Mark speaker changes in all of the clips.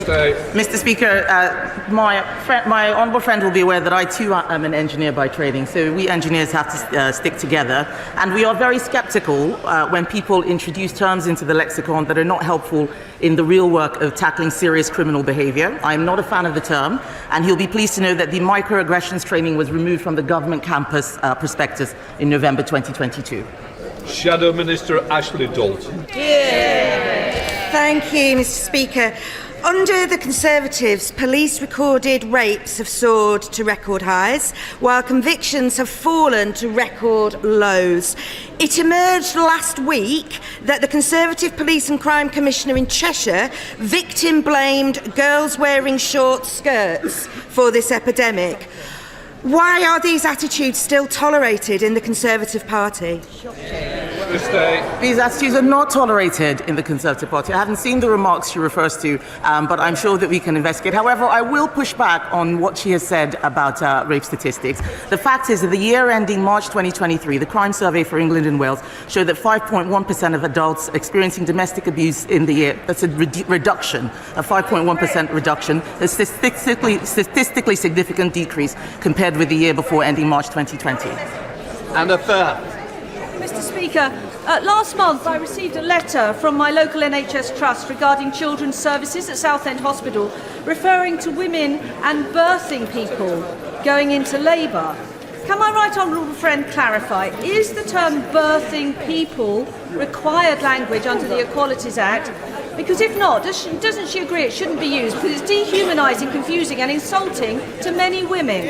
Speaker 1: Mr. Speaker, my honourable friend will be aware that I too am an engineer by training, so we engineers have to stick together, and we are very sceptical when people introduce terms into the lexicon that are not helpful in the real work of tackling serious criminal behaviour. I am not a fan of the term, and he'll be pleased to know that the microaggressions training was removed from the government campus prospectus in November 2022.
Speaker 2: Shadow Minister Ashley Dalton.
Speaker 3: Thank you, Mr. Speaker. Under the Conservatives, police recorded rapes have soared to record highs, while convictions have fallen to record lows. It emerged last week that the Conservative Police and Crime Commissioner in Cheshire victim-blamed girls wearing short skirts for this epidemic. Why are these attitudes still tolerated in the Conservative Party?
Speaker 1: These attitudes are not tolerated in the Conservative Party. I haven't seen the remarks she refers to, but I'm sure that we can investigate. However, I will push back on what she has said about rape statistics. The fact is that the year ending March 2023, the Crime Survey for England and Wales showed that 5.1% of adults experiencing domestic abuse in the year, that's a reduction, a 5.1% reduction, a statistically significant decrease compared with the year before ending March 2020.
Speaker 2: Anna Fair.
Speaker 4: Mr. Speaker, last month I received a letter from my local NHS trust regarding children's services at Southend Hospital, referring to women and birthing people going into labour. Can my right honourable friend clarify, is the term birthing people required language under the Equalities Act? Because if not, doesn't she agree it shouldn't be used because it's dehumanising, confusing and insulting to many women?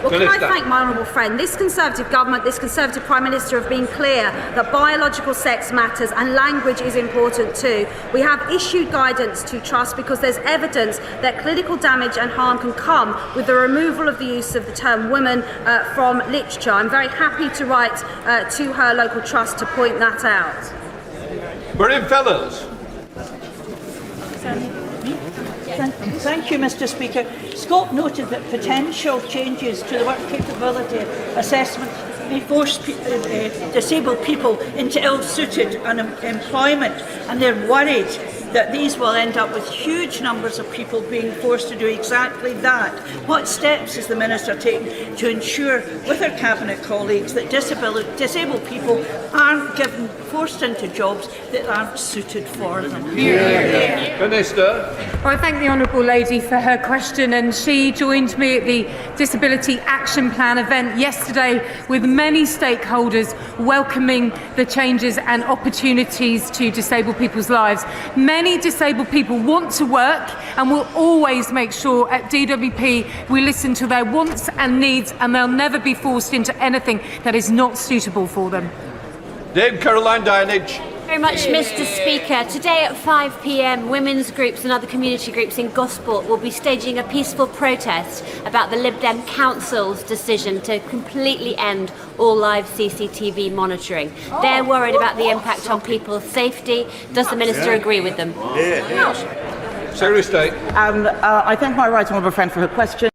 Speaker 5: Well, can I thank my honourable friend? This Conservative government, this Conservative Prime Minister have been clear that biological sex matters and language is important too. We have issued guidance to trust because there's evidence that clinical damage and harm can come with the removal of the use of the term woman from literature. I'm very happy to write to her local trust to point that out.
Speaker 2: Miriam Fellows.
Speaker 6: Thank you, Mr. Speaker. Scott noted that potential changes to the work capability assessment may force disabled people into ill-suited employment, and they're worried that these will end up with huge numbers of people being forced to do exactly that. What steps is the Minister taking to ensure with her Cabinet colleagues that disabled people aren't forced into jobs that aren't suited for them?
Speaker 2: Minister.
Speaker 7: Well, I thank the Honourable Lady for her question, and she joined me at the Disability Action Plan event yesterday with many stakeholders welcoming the changes and opportunities to disabled people's lives. Many disabled people want to work, and we'll always make sure at DWP we listen to their wants and needs, and they'll never be forced into anything that is not suitable for them.
Speaker 2: Dame Caroline Dynage.
Speaker 8: Very much, Mr. Speaker. Today at 5 p.m, women's groups and other community groups in Gosport will be staging a peaceful protest about the Lib Dem Council's decision to completely end all live CCTV monitoring. They're worried about the impact on people's safety. Does the Minister agree with them?
Speaker 2: Secretary of State.
Speaker 1: I thank my right honourable friend for her question.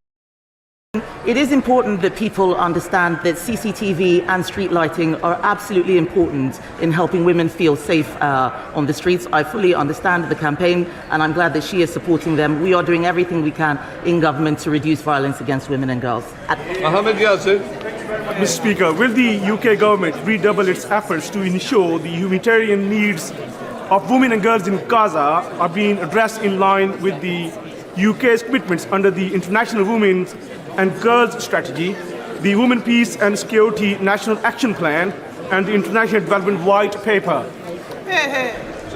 Speaker 1: It is important that people understand that CCTV and street lighting are absolutely important in helping women feel safe on the streets. I fully understand the campaign, and I'm glad that she is supporting them. We are doing everything we can in government to reduce violence against women and girls.
Speaker 2: Mohammed Yazid.
Speaker 9: Mr. Speaker, will the UK government redouble its efforts to ensure the humanitarian needs of women and girls in Gaza are being addressed in line with the UK's commitments under the International Women's and Girls Strategy, the Women, Peace and Security National Action Plan, and the International Development White Paper?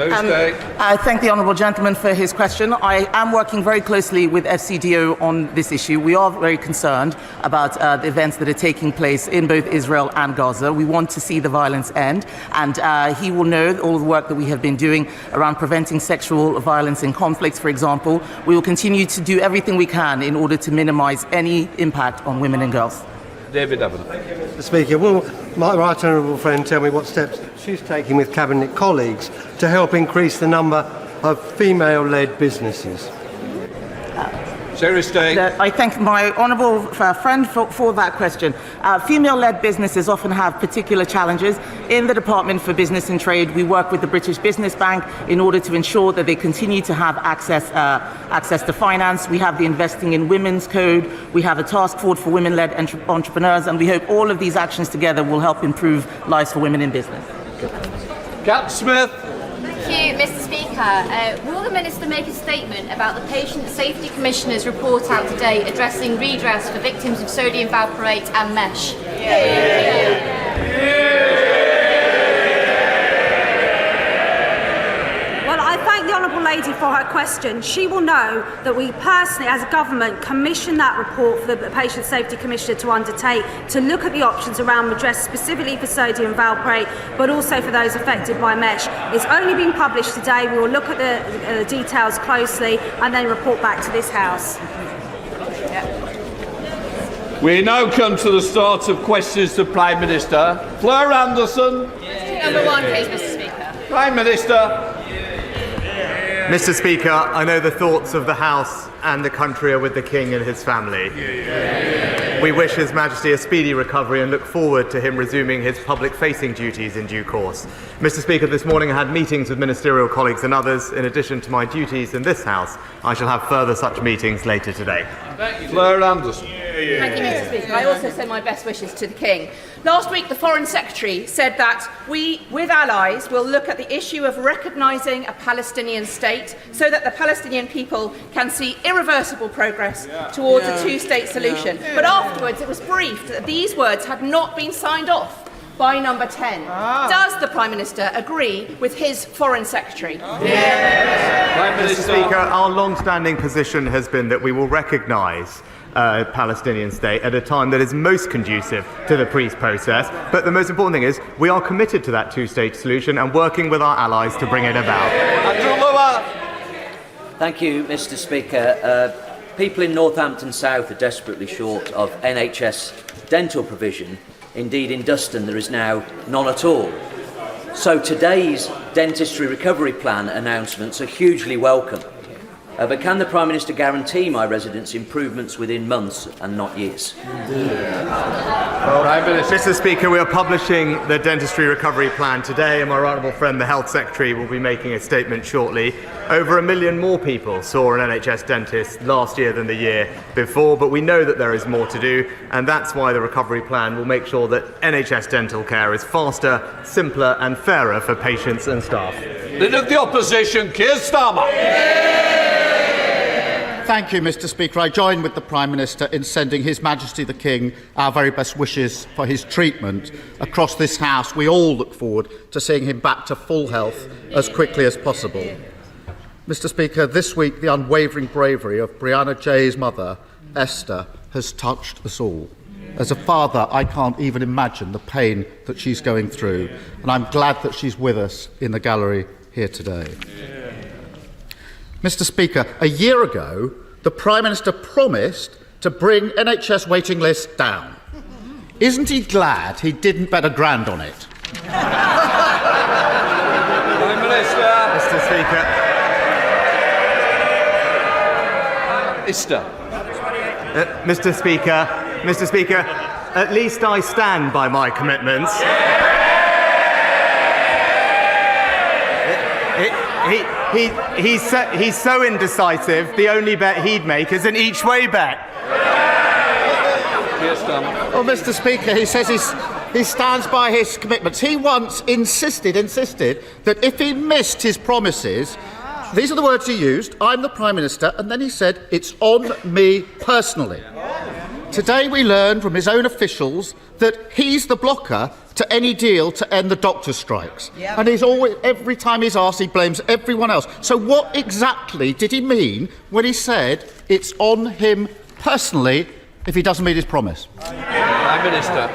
Speaker 1: I thank the honourable gentleman for his question. I am working very closely with FCDO on this issue. We are very concerned about the events that are taking place in both Israel and Gaza. We want to see the violence end, and he will know all the work that we have been doing around preventing sexual violence in conflicts, for example. We will continue to do everything we can in order to minimise any impact on women and girls.
Speaker 2: David Evans.
Speaker 10: Mr. Speaker, will my right honourable friend tell me what steps she's taking with Cabinet colleagues to help increase the number of female-led businesses?
Speaker 2: Secretary of State.
Speaker 1: I thank my honourable friend for that question. Female-led businesses often have particular challenges. In the Department for Business and Trade, we work with the British Business Bank in order to ensure that they continue to have access to finance. We have the Investing in Women's Code. We have a task force for women-led entrepreneurs, and we hope all of these actions together will help improve lives for women in business.
Speaker 2: Captain Smith.
Speaker 11: Thank you, Mr. Speaker. Will the Minister make a statement about the Patient Safety Commissioner's report out today addressing redress for victims of sodium valproate and mesh?
Speaker 5: Well, I thank the Honourable Lady for her question. She will know that we personally, as a government, commissioned that report for the Patient Safety Commissioner to undertake to look at the options around redress specifically for sodium valproate, but also for those affected by mesh. It's only been published today. We will look at the details closely and then report back to this House.
Speaker 2: We now come to the start of questions to Prime Minister. Fleur Anderson.
Speaker 11: Number one, please, Mr. Speaker.
Speaker 2: Prime Minister.
Speaker 12: Mr. Speaker, I know the thoughts of the House and the country are with the King and his family. We wish His Majesty a speedy recovery and look forward to him resuming his public-facing duties in due course. Mr. Speaker, this morning I had meetings with ministerial colleagues and others. In addition to my duties in this House, I shall have further such meetings later today.
Speaker 2: Fleur Anderson.
Speaker 13: Thank you, Mr. Speaker. I also send my best wishes to the King. Last week, the Foreign Secretary said that we, with allies, will look at the issue of recognising a Palestinian state so that the Palestinian people can see irreversible progress towards a two-state solution. But afterwards, it was briefed that these words had not been signed off by Number 10. Does the Prime Minister agree with his Foreign Secretary?
Speaker 2: Prime Minister.
Speaker 12: Mr. Speaker, our long-standing position has been that we will recognise a Palestinian state at a time that is most conducive to the peace process. But the most important thing is we are committed to that two-state solution and working with our allies to bring it about.
Speaker 14: Thank you, Mr. Speaker. People in Northampton South are desperately short of NHS dental provision. Indeed, in Duston there is now none at all. So today's dentistry recovery plan announcements are hugely welcome. But can the Prime Minister guarantee my residents improvements within months and not years?
Speaker 12: Mr. Speaker, we are publishing the dentistry recovery plan today, and my honourable friend, the Health Secretary, will be making a statement shortly. Over 1 million more people saw an NHS dentist last year than the year before, but we know that there is more to do, and that's why the recovery plan will make sure that NHS dental care is faster, simpler and fairer for patients and staff.
Speaker 2: Leader of the Opposition, Keir Starmer.
Speaker 15: Thank you, Mr. Speaker. I join with the Prime Minister in sending His Majesty the King our very best wishes for his treatment. Across this House, we all look forward to seeing him back to full health as quickly as possible. Mr. Speaker, this week the unwavering bravery of Brianna Jay's mother, Esther, has touched us all. As a father, I can't even imagine the pain that she's going through, and I'm glad that she's with us in the gallery here today. Mr. Speaker, a year ago, the Prime Minister promised to bring NHS waiting lists down. Isn't he glad he didn't bet £1,000 on it?
Speaker 2: Prime Minister.
Speaker 12: Mr. Speaker. Mr. Speaker, at least I stand by my commitments. He's so indecisive, the only bet he'd make is an each-way bet.
Speaker 15: Well, Mr. Speaker, he says he stands by his commitments. He once insisted that if he missed his promises, these are the words he used, I'm the Prime Minister, and then he said, it's on me personally. Today we learned from his own officials that he's the blocker to any deal to end the doctor strikes. Yep. And he's always, every time he's asked, he blames everyone else. So what exactly did he mean when he said it's on him personally if he doesn't meet his promise?
Speaker 2: Prime Minister.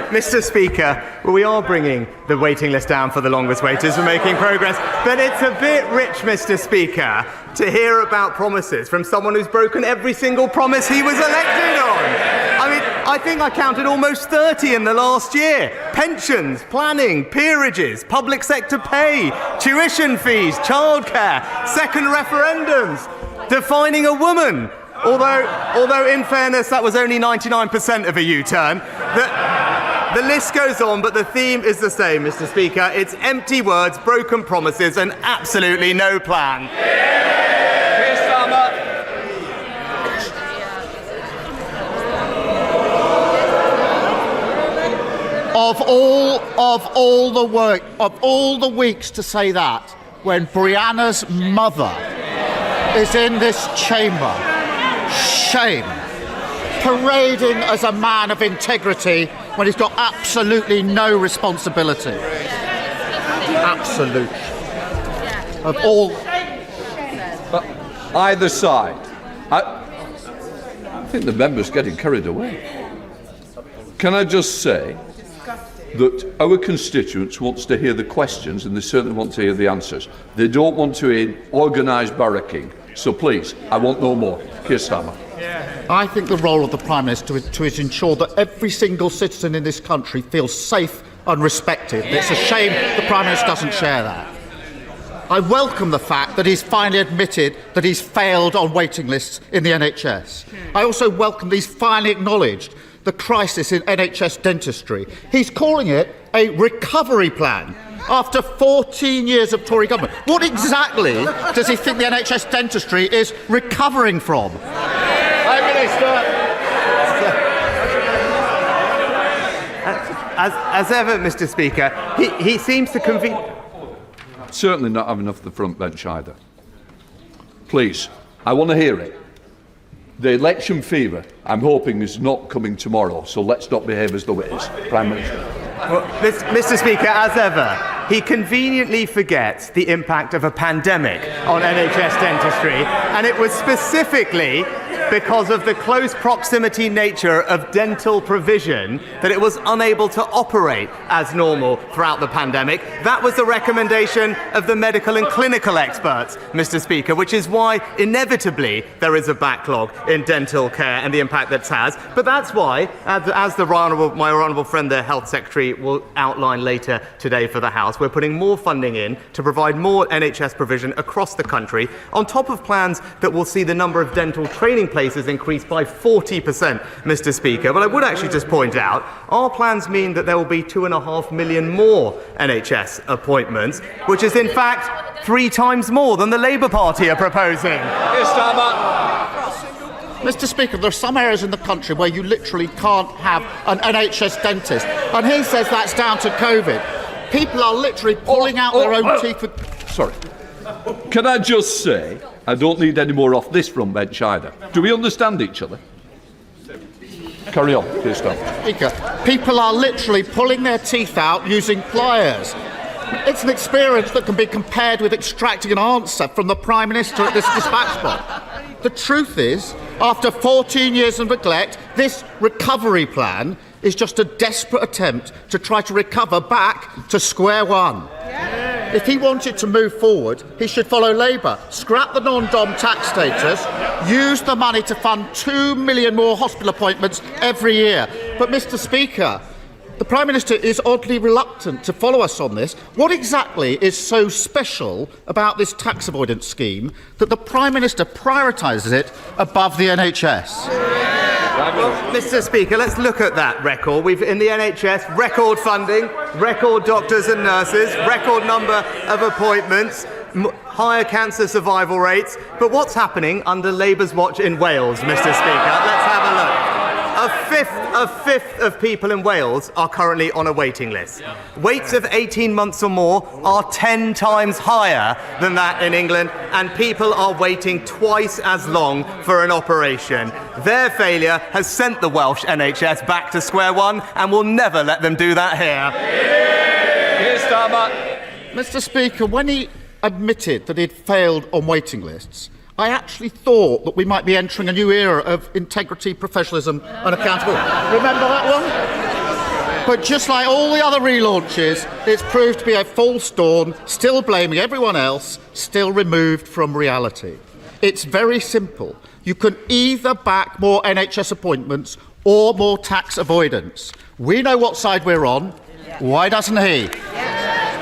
Speaker 12: Mr. Speaker, well, we are bringing the waiting list down for the longest waiters. We're making progress. But it's a bit rich, Mr. Speaker, to hear about promises from someone who's broken every single promise he was elected on. I mean, I think I counted almost 30 in the last year. Pensions, planning, peerages, public sector pay, tuition fees, childcare, second referendums, defining a woman. Although in fairness, that was only 99% of a U-turn. The list goes on, but the theme is the same, Mr. Speaker. It's empty words, broken promises, and absolutely no plan.
Speaker 2: Keir Starmer.
Speaker 15: Of all the weeks to say that, when Brianna's mother is in this chamber, shame, parading as a man of integrity when he's got absolutely no responsibility. Absolute. Of all.
Speaker 2: Either side. I think the member's getting carried away. Can I just say that our constituents want to hear the questions and they certainly want to hear the answers. They don't want to hear organised barracking. So please, I want no more. Keir Starmer.
Speaker 15: I think the role of the Prime Minister is to ensure that every single citizen in this country feels safe and respected. It's a shame the Prime Minister doesn't share that. I welcome the fact that he's finally admitted that he's failed on waiting lists in the NHS. I also welcome that he's finally acknowledged the crisis in NHS dentistry. He's calling it a recovery plan after 14 years of Tory government. What exactly does he think the NHS dentistry is recovering from?
Speaker 12: Prime Minister. As ever, Mr. Speaker, he seems to convene.
Speaker 2: Certainly not having enough of the front bench either. Please, I want to hear it. The election fever, I'm hoping, is not coming tomorrow, so let's not behave as though it is. Prime Minister.
Speaker 12: Well, Mr. Speaker, as ever, he conveniently forgets the impact of a pandemic on NHS dentistry, and it was specifically because of the close proximity nature of dental provision that it was unable to operate as normal throughout the pandemic. That was the recommendation of the medical and clinical experts, Mr. Speaker, which is why inevitably there is a backlog in dental care and the impact that has. But that's why, as my honourable friend, the Health Secretary, will outline later today for the House, we're putting more funding in to provide more NHS provision across the country, on top of plans that will see the number of dental training places increased by 40%, Mr. Speaker. But I would actually just point out, our plans mean that there will be 2.5 million more NHS appointments, which is in fact 3 times more than the Labour Party are proposing.
Speaker 15: Mr. Speaker, there are some areas in the country where you literally can't have an NHS dentist, and he says that's down to COVID. People are literally pulling out their own teeth.
Speaker 2: Sorry. Can I just say, I don't need any more off this front bench either. Do we understand each other? Carry on, please stop.
Speaker 15: Speaker, people are literally pulling their teeth out using pliers. It's an experience that can be compared with extracting an answer from the Prime Minister at this dispatch box. The truth is, after 14 years of neglect, this recovery plan is just a desperate attempt to try to recover back to square one. If he wanted to move forward, he should follow Labour, scrap the non-dom tax status, use the money to fund 2 million more hospital appointments every year. But, Mr. Speaker, the Prime Minister is oddly reluctant to follow us on this. What exactly is so special about this tax avoidance scheme that the Prime Minister prioritises it above the NHS?
Speaker 12: Well, Mr. Speaker, let's look at that record. We've, in the NHS, record funding, record doctors and nurses, record number of appointments, higher cancer survival rates. But what's happening under Labour's watch in Wales, Mr. Speaker? Let's have a look. A fifth of people in Wales are currently on a waiting list. Waits of 18 months or more are 10 times higher than that in England, and people are waiting twice as long for an operation. Their failure has sent the Welsh NHS back to square one, and we'll never let them do that here.
Speaker 2: Keir Starmer.
Speaker 15: Mr. Speaker, when he admitted that he'd failed on waiting lists, I actually thought that we might be entering a new era of integrity, professionalism and accountability. Remember that one? But just like all the other relaunches, it's proved to be a false dawn, still blaming everyone else, still removed from reality. It's very simple. You can either back more NHS appointments or more tax avoidance. We know what side we're on. Why doesn't he?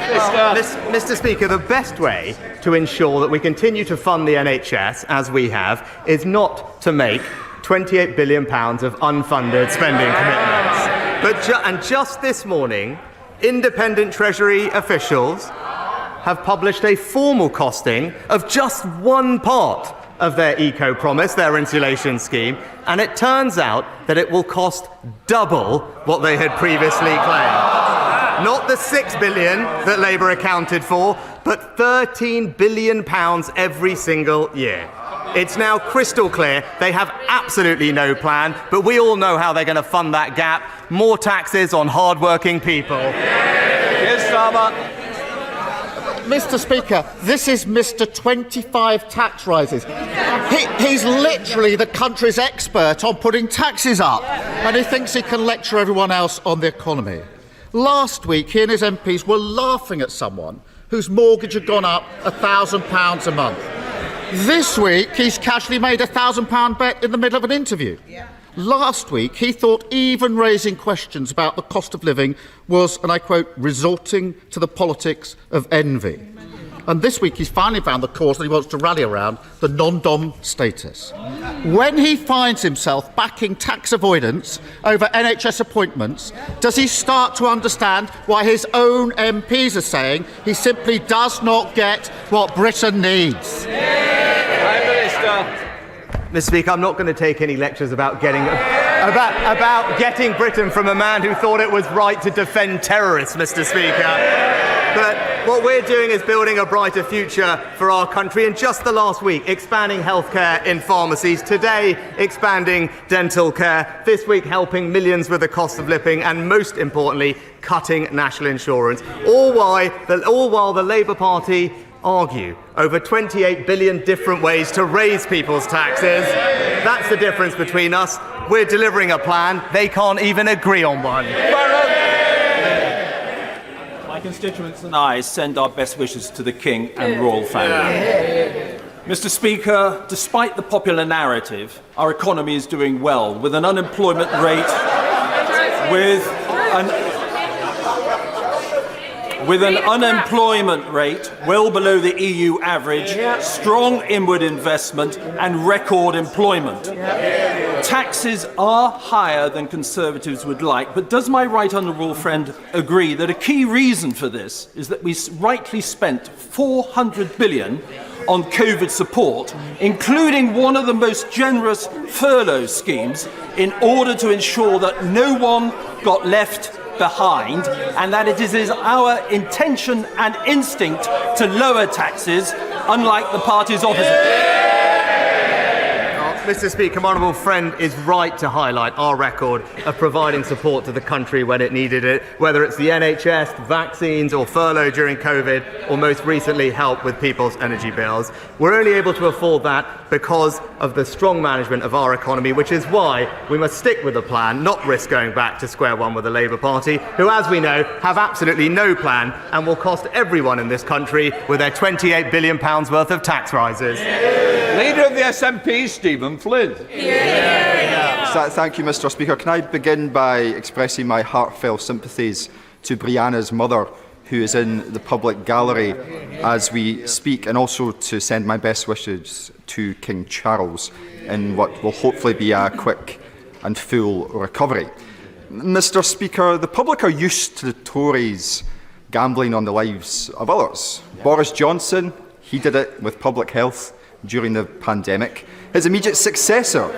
Speaker 12: Mr. Speaker, the best way to to ensure that we continue to fund the NHS, as we have, is not to make £28 billion of unfunded spending commitments. And just this morning, independent Treasury officials have published a formal costing of just one part of their eco-promise, their insulation scheme, and it turns out that it will cost double what they had previously claimed. Not the £6 billion that Labour accounted for, but £13 billion every single year. It's now crystal clear they have absolutely no plan, but we all know how they're going to fund that gap. More taxes on hard-working people.
Speaker 2: Yes, Starmer.
Speaker 15: Mr. Speaker, this is Mr. 25 tax rises. He's literally the country's expert on putting taxes up, and he thinks he can lecture everyone else on the economy. Last week, he and his MPs were laughing at someone whose mortgage had gone up £1,000 a month. This week, he's casually made a £1,000 bet in the middle of an interview. Last week, he thought even raising questions about the cost of living was, and I quote, resorting to the politics of envy. And this week, he's finally found the cause that he wants to rally around, the non-dom status. When he finds himself backing tax avoidance over NHS appointments, does he start to understand why his own MPs are saying he simply does not get what Britain needs?
Speaker 2: Prime Minister.
Speaker 12: Mr. Speaker, I'm not going to take any lectures about getting Britain from a man who thought it was right to defend terrorists, Mr. Speaker. But what we're doing is building a brighter future for our country. And just the last week, expanding healthcare in pharmacies. Today, expanding dental care. This week, helping millions with the cost of living. And most importantly, cutting national insurance. All while the Labour Party argue over 28 billion different ways to raise people's taxes. That's the difference between us. We're delivering a plan. They can't even agree on one.
Speaker 16: My constituents and I send our best wishes to the King and royal family. Mr. Speaker, despite the popular narrative, our economy is doing well, with an unemployment rate with an unemployment rate well below the EU average, strong inward investment and record employment. Taxes are higher than Conservatives would like, but does my right honourable friend agree that a key reason for this is that we rightly spent £400 billion on COVID support, including one of the most generous furlough schemes, in order to ensure that no one got left behind, and that it is our intention and instinct to lower taxes, unlike the parties opposite.
Speaker 12: Mr. Speaker, my honourable friend is right to highlight our record of providing support to the country when it needed it, whether it's the NHS, vaccines or furlough during COVID, or most recently help with people's energy bills. We're only able to afford that because of the strong management of our economy, which is why we must stick with the plan, not risk going back to square one with the Labour Party, who, as we know, have absolutely no plan and will cost everyone in this country with their £28 billion worth of tax rises.
Speaker 2: Leader of the SNP, Stephen Flynn.
Speaker 17: Thank you, Mr. Speaker. Can I begin by expressing my heartfelt sympathies to Brianna's mother, who is in the public gallery as we speak, and also to send my best wishes to King Charles in what will hopefully be a quick and full recovery. Mr. Speaker, the public are used to the Tories gambling on the lives of others. Boris Johnson, he did it with public health during the pandemic. His immediate successor,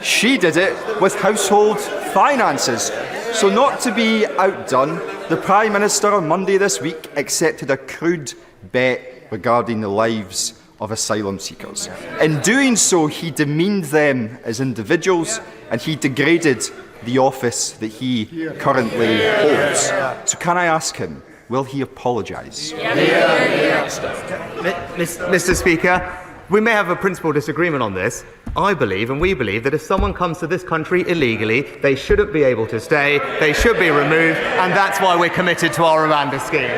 Speaker 17: she did it with household finances. So, not to be outdone, the Prime Minister on Monday this week accepted a crude bet regarding the lives of asylum seekers. In doing so, he demeaned them as individuals and he degraded the office that he currently holds. So can I ask him, will he apologise?
Speaker 12: Mr. Speaker, we may have a principal disagreement on this. I believe, and we believe, that if someone comes to this country illegally, they shouldn't be able to stay, they should be removed, and that's why we're committed to our Rwanda scheme.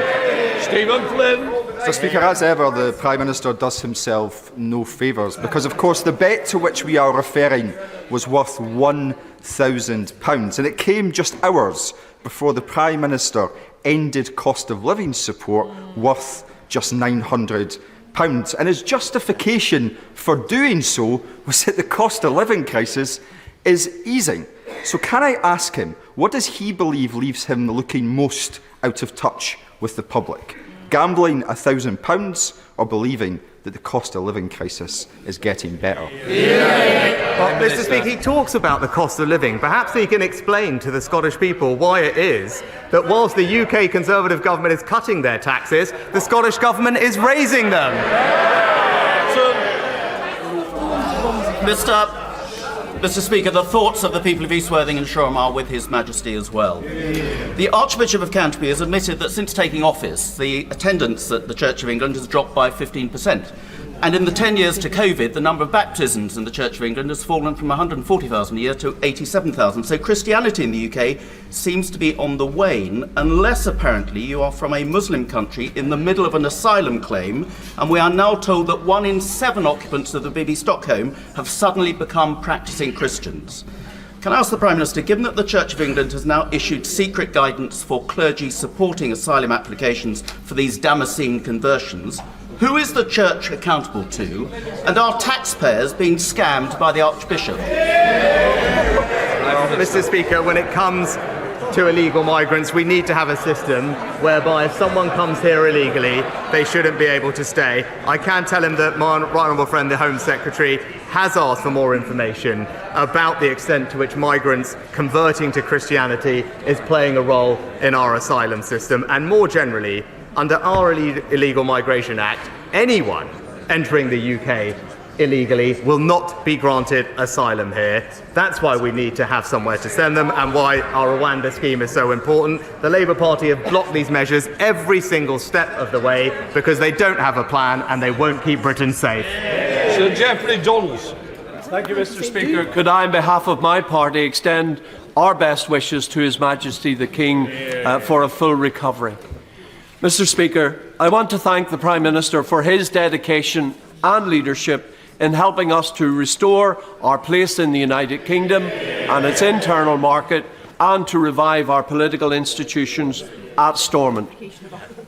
Speaker 2: Stephen Flynn.
Speaker 17: Mr. Speaker, as ever, the Prime Minister does himself no favours, because, of course, the bet to which we are referring was worth £1,000, and it came just hours before the Prime Minister ended cost of living support worth just £900. And his justification for doing so was that the cost of living crisis is easing. So can I ask him, what does he believe leaves him looking most out of touch with the public? Gambling £1,000 or believing that the cost of living crisis is getting better?
Speaker 12: Well, Mr. Speaker, he talks about the cost of living. Perhaps he can explain to the Scottish people why it is that whilst the UK Conservative government is cutting their taxes, the Scottish government is raising them.
Speaker 18: Mr. Speaker, the thoughts of the people of East Worthing and Shoreham are with His Majesty as well. The Archbishop of Canterbury has admitted that since taking office, the attendance at the Church of England has dropped by 15%. And in the 10 years to COVID, the number of baptisms in the Church of England has fallen from 140,000 a year to 87,000. So Christianity in the UK seems to be on the wane, unless apparently you are from a Muslim country in the middle of an asylum claim, and we are now told that 1 in 7 occupants of the BB Stockholm have suddenly become practising Christians. Can I ask the Prime Minister, given that the Church of England has now issued secret guidance for clergy supporting asylum applications for these Damascene conversions, who is the Church accountable to, and are taxpayers being scammed by the Archbishop?
Speaker 12: Mr. Speaker, when it comes to illegal migrants, we need to have a system whereby if someone comes here illegally, they shouldn't be able to stay. I can tell him that my right honourable friend, the Home Secretary, has asked for more information about the extent to which migrants converting to Christianity is playing a role in our asylum system, and more generally, under our Illegal Migration Act, anyone entering the UK illegally will not be granted asylum here. That's why we need to have somewhere to send them and why our Rwanda scheme is so important. The Labour Party have blocked these measures every single step of the way because they don't have a plan and they won't keep Britain safe.
Speaker 16: Sir Geoffrey Donaldson. Thank you, Mr. Speaker. Could I, on behalf of my party, extend our best wishes to His Majesty the King for a full recovery. Mr. Speaker, I want to thank the Prime Minister for his dedication and leadership in helping us to restore our place in the United Kingdom and its internal market, and to revive our political institutions at Stormont.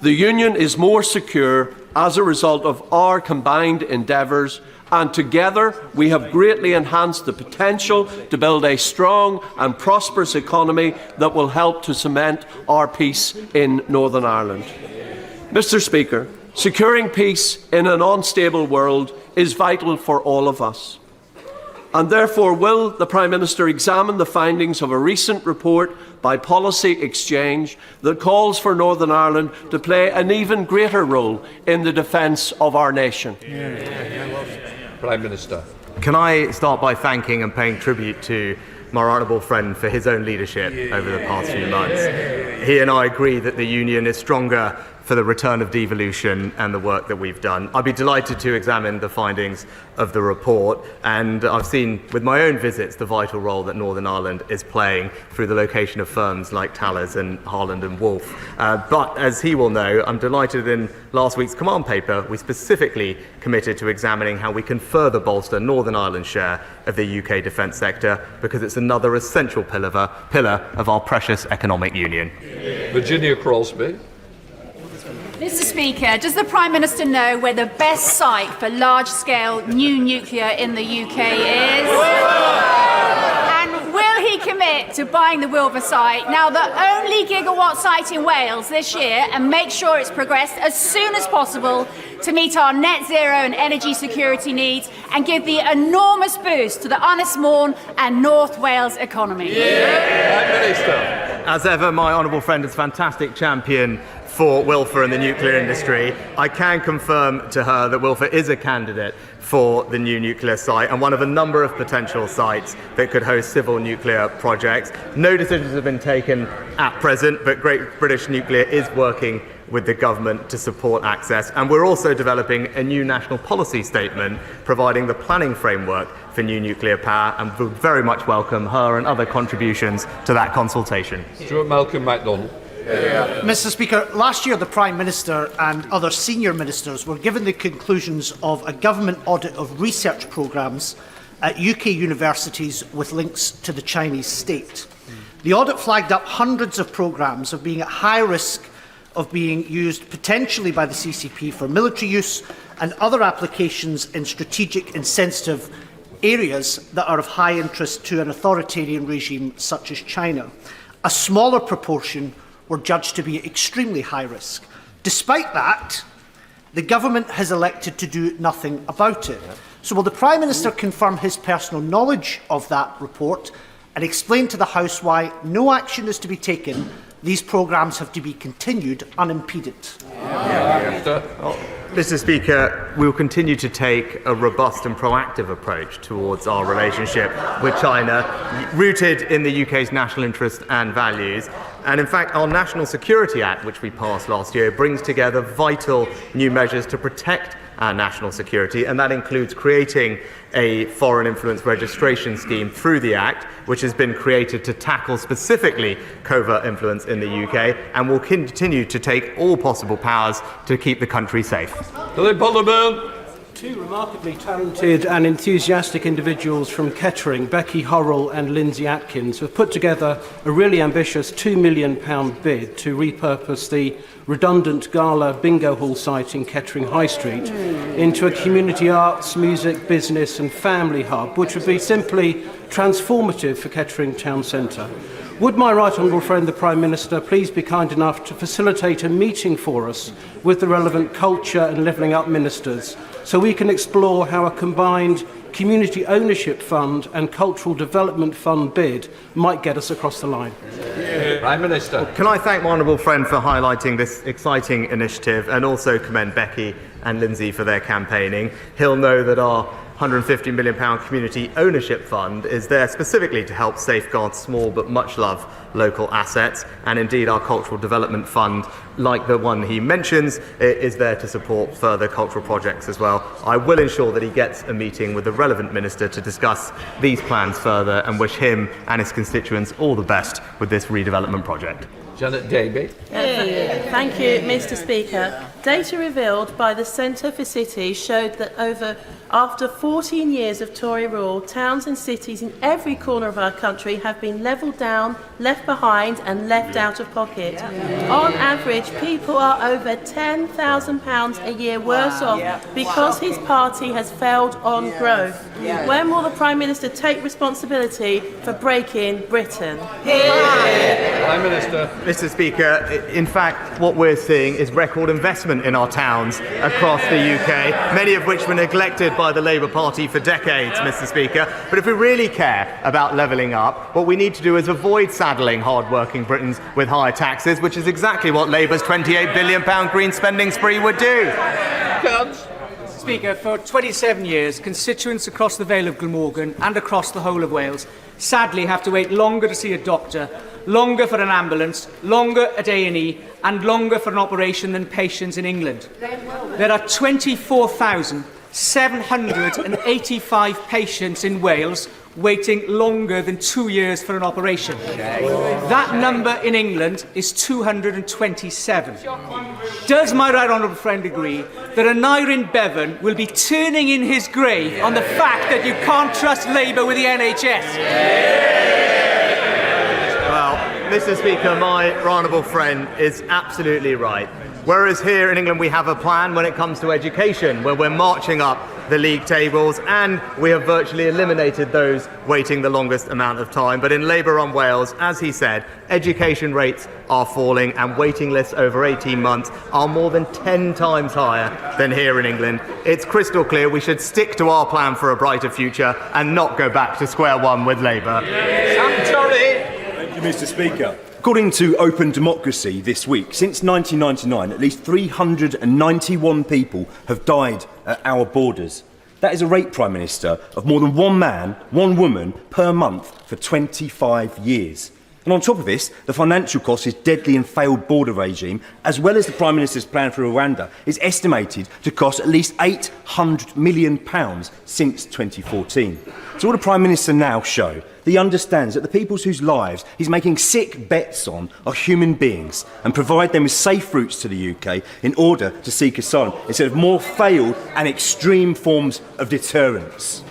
Speaker 16: The Union is more secure as a result of our combined endeavours, and together we have greatly enhanced the potential to build a strong and prosperous economy that will help to cement our peace in Northern Ireland. Mr. Speaker, securing peace in an unstable world is vital for all of us. And therefore, will the Prime Minister examine the findings of a recent report by Policy Exchange that calls for Northern Ireland to play an even greater role in the defence of our nation?
Speaker 2: Prime Minister.
Speaker 12: Can I start by thanking and paying tribute to my honourable friend for his own leadership over the past few months. He and I agree that the Union is stronger for the return of devolution and the work that we've done. I'd be delighted to examine the findings of the report, and I've seen with my own visits the vital role that Northern Ireland is playing through the location of firms like Tallers and Harland and Wolff. But as he will know, I'm delighted in last week's command paper we specifically committed to examining how we can further bolster Northern Ireland's share of the UK defence sector, because it's another essential pillar of our precious economic union.
Speaker 2: Virginia Crosby.
Speaker 11: Mr. Speaker, does the Prime Minister know where the best site for large-scale new nuclear in the UK is? And will he commit to buying the Wilver site, now the only gigawatt site in Wales this year, and make sure it's progressed as soon as possible to meet our net zero and energy security needs and give the enormous boost to the Ynys Môn and North Wales economy?
Speaker 12: Prime Minister. As ever, my honourable friend is a fantastic champion for Wilfer and the nuclear industry. I can confirm to her that Wilfer is a candidate for the new nuclear site and one of a number of potential sites that could host civil nuclear projects. No decisions have been taken at present, but Great British Nuclear is working with the government to support access, and we're also developing a new national policy statement providing the planning framework for new nuclear power, and would very much welcome her and other contributions to that consultation.
Speaker 2: Stuart Malcolm MacDonald.
Speaker 19: Mr. Speaker, last year the Prime Minister and other senior ministers were given the conclusions of a government audit of research programmes at UK universities with links to the Chinese state. The audit flagged up hundreds of programmes of being at high risk of being used potentially by the CCP for military use and other applications in strategic and sensitive areas that are of high interest to an authoritarian regime such as China. A smaller proportion were judged to be extremely high risk. Despite that, the government has elected to do nothing about it. So will the Prime Minister confirm his personal knowledge of that report and explain to the House why no action is to be taken? These programmes have to be continued unimpeded.
Speaker 12: Mr. Speaker, we will continue to take a robust and proactive approach towards our relationship with China, rooted in the UK's national interest and values. And in fact, our National Security Act, which we passed last year, brings together vital new measures to protect our national security, and that includes creating a foreign influence registration scheme through the Act, which has been created to tackle specifically covert influence in the UK, and will continue to take all possible powers to keep the country safe.
Speaker 20: Two remarkably talented and enthusiastic individuals from Kettering, Becky Horrell and Lindsay Atkins, have put together a really ambitious £2 million bid to repurpose the redundant Gala Bingo Hall site in Kettering High Street into a community arts, music, business and family hub, which would be simply transformative for Kettering Town Centre. Would my right honourable friend, the Prime Minister, please be kind enough to facilitate a meeting for us with the relevant culture and levelling up ministers so we can explore how a combined community ownership fund and cultural development fund bid might get us across the line?
Speaker 12: Prime Minister. Well, can I thank my honourable friend for highlighting this exciting initiative and also commend Becky and Lindsay for their campaigning. He'll know that our £150 million community ownership fund is there specifically to help safeguard small but much loved local assets, and indeed our cultural development fund, like the one he mentions, is there to support further cultural projects as well. I will ensure that he gets a meeting with the relevant minister to discuss these plans further and wish him and his constituents all the best with this redevelopment project.
Speaker 2: Janet Davey.
Speaker 21: Thank you, Mr. Speaker. Data revealed by the Centre for Cities showed that after 14 years of Tory rule, towns and cities in every corner of our country have been levelled down, left behind and left out of pocket. On average, people are over £10,000 a year worse off because his party has failed on growth. When will the Prime Minister take responsibility for breaking Britain?
Speaker 2: Prime Minister.
Speaker 12: Mr. Speaker, in fact, what we're seeing is record investment in our towns across the UK, many of which were neglected by the Labour Party for decades, Mr. Speaker. But if we really care about levelling up, what we need to do is avoid saddling hard-working Britons with higher taxes, which is exactly what Labour's £28 billion green spending spree would do.
Speaker 22: Speaker, for 27 years, constituents across the Vale of Glamorgan and across the whole of Wales sadly have to wait longer to see a doctor, longer for an ambulance, longer at A&E and longer for an operation than patients in England. There are 24,785 patients in Wales waiting longer than 2 years for an operation. That number in England is 227. Does my right honourable friend agree that Aneurin Bevan will be turning in his grave on the fact that you can't trust Labour with the NHS?
Speaker 12: Well, Mr. Speaker, my right honourable friend is absolutely right. Whereas here in England we have a plan when it comes to education, where we're marching up the league tables and we have virtually eliminated those waiting the longest amount of time. But in Labour-run Wales, as he said, education rates are falling and waiting lists over 18 months are more than 10 times higher than here in England. It's crystal clear we should stick to our plan for a brighter future and not go back to square one with Labour.
Speaker 23: Thank you, Mr. Speaker. According to Open Democracy this week, since 1999, at least 391 people have died at our borders. That is a rate, Prime Minister, of more than one man, one woman per month for 25 years. And on top of this, the financial cost of this deadly and failed border regime, as well as the Prime Minister's plan for Rwanda, is estimated to cost at least £800 million since 2014. So will the Prime Minister now show that he understands that the peoples whose lives he's making sick bets on are human beings and provide them with safe routes to the UK in order to seek asylum, instead of more failed and extreme forms of deterrence?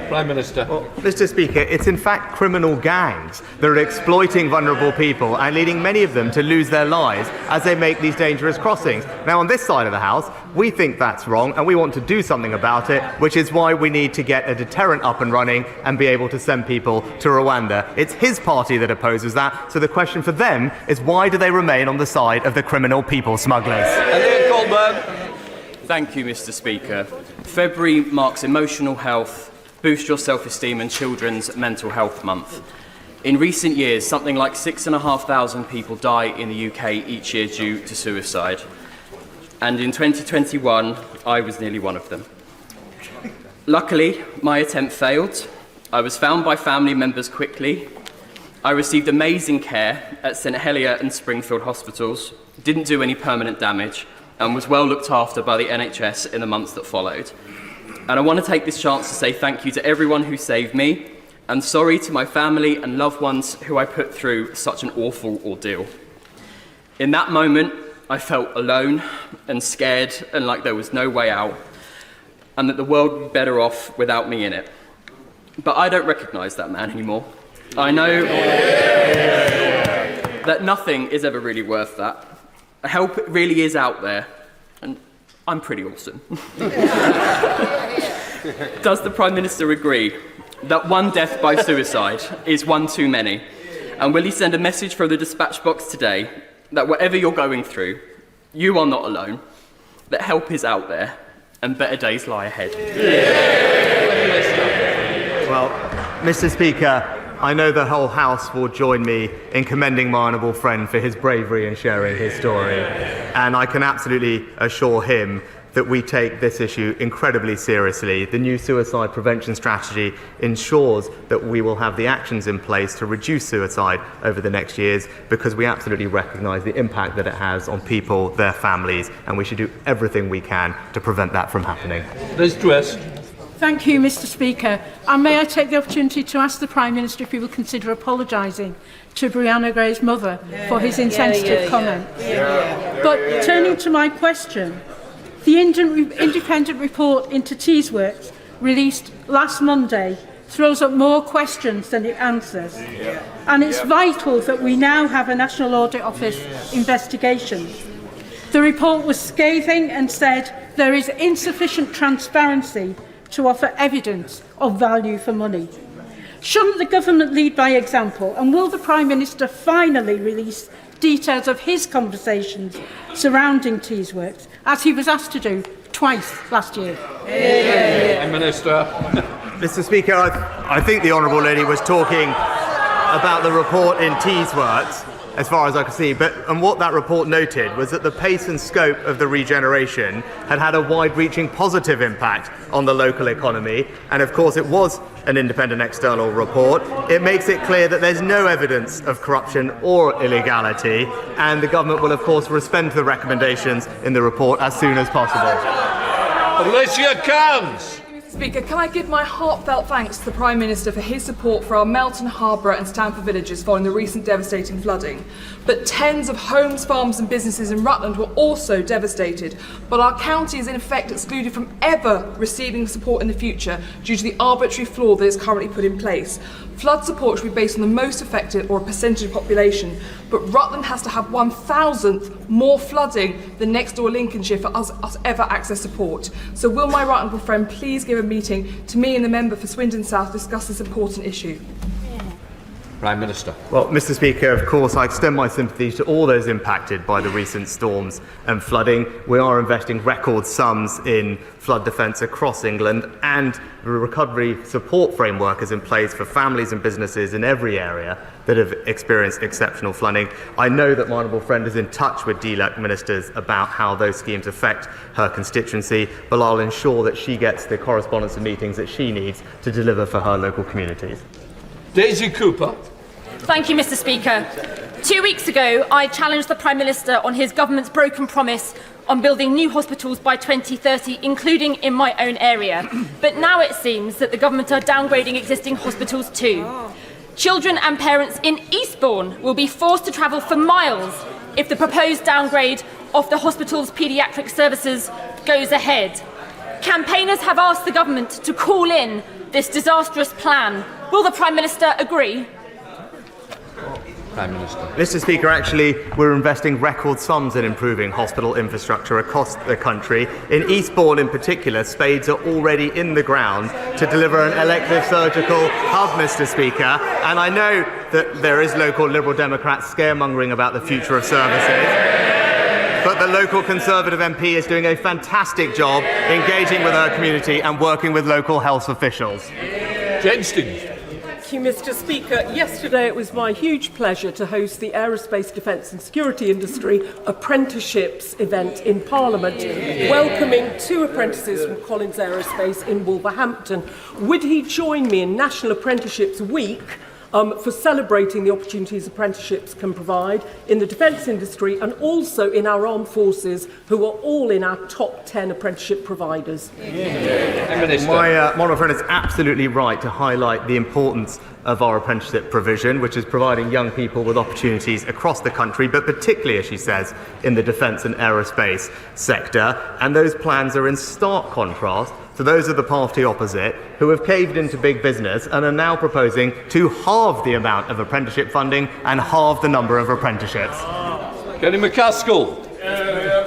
Speaker 2: Prime Minister.
Speaker 12: Well, Mr. Speaker, it's in fact criminal gangs that are exploiting vulnerable people and leading many of them to lose their lives as they make these dangerous crossings. Now, on this side of the House, we think that's wrong and we want to do something about it, which is why we need to get a deterrent up and running and be able to send people to Rwanda. It's his party that opposes that, so the question for them is why do they remain on the side of the criminal people smugglers?
Speaker 3: Thank you, Mr. Speaker. February marks Emotional Health, Boost Your Self-Esteem and Children's Mental Health Month. In recent years, something like 6,500 people die in the UK each year due to suicide. And in 2021, I was nearly one of them. Luckily, my attempt failed. I was found by family members quickly. I received amazing care at St Helier and Springfield hospitals, didn't do any permanent damage, and was well looked after by the NHS in the months that followed. And I want to take this chance to say thank you to everyone who saved me, and sorry to my family and loved ones who I put through such an awful ordeal. In that moment, I felt alone and scared and like there was no way out, and that the world would be better off without me in it. But I don't recognise that man anymore. I know that nothing is ever really worth that. Help really is out there, and I'm pretty awesome. Does the Prime Minister agree that one death by suicide is one too many? And will he send a message from the dispatch box today that whatever you're going through, you are not alone, that help is out there, and better days lie ahead?
Speaker 12: Well, Mr. Speaker, I know the whole House will join me in commending my honourable friend for his bravery in sharing his story. And I can absolutely assure him that we take this issue incredibly seriously. The new suicide prevention strategy ensures that we will have the actions in place to reduce suicide over the next years, because we absolutely recognise the impact that it has on people, their families, and we should do everything we can to prevent that from happening.
Speaker 2: Liz Truss.
Speaker 4: Thank you, Mr. Speaker. And may I take the opportunity to ask the Prime Minister if he will consider apologising to Brianna Gray's mother for his insensitive comments. But turning to my question, the independent report into Teesworks, released last Monday, throws up more questions than it answers. And it's vital that we now have a National Audit Office investigation. The report was scathing and said there is insufficient transparency to offer evidence of value for money. Shouldn't the government lead by example, and will the Prime Minister finally release details of his conversations surrounding Teesworks, as he was asked to do twice last year?
Speaker 2: Prime Minister.
Speaker 12: Mr. Speaker, I think the Honourable Lady was talking about the report in Teesworks, as far as I can see, and what that report noted was that the pace and scope of the regeneration had a wide-reaching positive impact on the local economy, and of course it was an independent external report. It makes it clear that there's no evidence of corruption or illegality, and the government will of course respond to the recommendations in the report as soon as possible.
Speaker 2: Alicia Cairns.
Speaker 6: Speaker, can I give my heartfelt thanks to the Prime Minister for his support for our Melton, Harborough and Stamford villages following the recent devastating flooding. But tens of homes, farms and businesses in Rutland were also devastated, but our county is in effect excluded from ever receiving support in the future due to the arbitrary flaw that is currently put in place. Flood support should be based on the most affected or a percentage of population, but Rutland has to have 1,000th more flooding than next door Lincolnshire for us ever access support. So will my right honourable friend please give a meeting to me and the member for Swindon South to discuss this important issue?
Speaker 2: Prime Minister.
Speaker 12: Well, Mr. Speaker, of course, I extend my sympathies to all those impacted by the recent storms and flooding. We are investing record sums in flood defence across England, and the recovery support framework is in place for families and businesses in every area that have experienced exceptional flooding. I know that my honourable friend is in touch with DLUC ministers about how those schemes affect her constituency, but I'll ensure that she gets the correspondence and meetings that she needs to deliver for her local communities.
Speaker 2: Daisy Cooper.
Speaker 24: Thank you, Mr. Speaker. 2 weeks ago, I challenged the Prime Minister on his government's broken promise on building new hospitals by 2030, including in my own area. But now it seems that the government are downgrading existing hospitals too. Children and parents in Eastbourne will be forced to travel for miles if the proposed downgrade of the hospital's paediatric services goes ahead. Campaigners have asked the government to call in this disastrous plan. Will the Prime Minister agree?
Speaker 2: Prime Minister.
Speaker 12: Mr. Speaker, actually, we're investing record sums in improving hospital infrastructure across the country. In Eastbourne, in particular, spades are already in the ground to deliver an elective surgical hub, Mr. Speaker. And I know that there is local Liberal Democrat scaremongering about the future of services. But the local Conservative MP is doing a fantastic job engaging with her community and working with local health officials.
Speaker 2: Jenstings.
Speaker 7: Thank you, Mr. Speaker. Yesterday it was my huge pleasure to host the Aerospace, Defence and Security Industry Apprenticeships event in Parliament, welcoming 2 apprentices from Collins Aerospace in Wolverhampton. Would he join me in National Apprenticeships Week for celebrating the opportunities apprenticeships can provide in the defence industry and also in our armed forces, who are all in our top 10 apprenticeship providers?
Speaker 12: My honourable friend is absolutely right to highlight the importance of our apprenticeship provision, which is providing young people with opportunities across the country, but particularly, as she says, in the defence and aerospace sector. And those plans are in stark contrast to those of the party opposite, who have caved into big business and are now proposing to halve the amount of apprenticeship funding and halve the number of apprenticeships.
Speaker 2: Kenny McCaskill.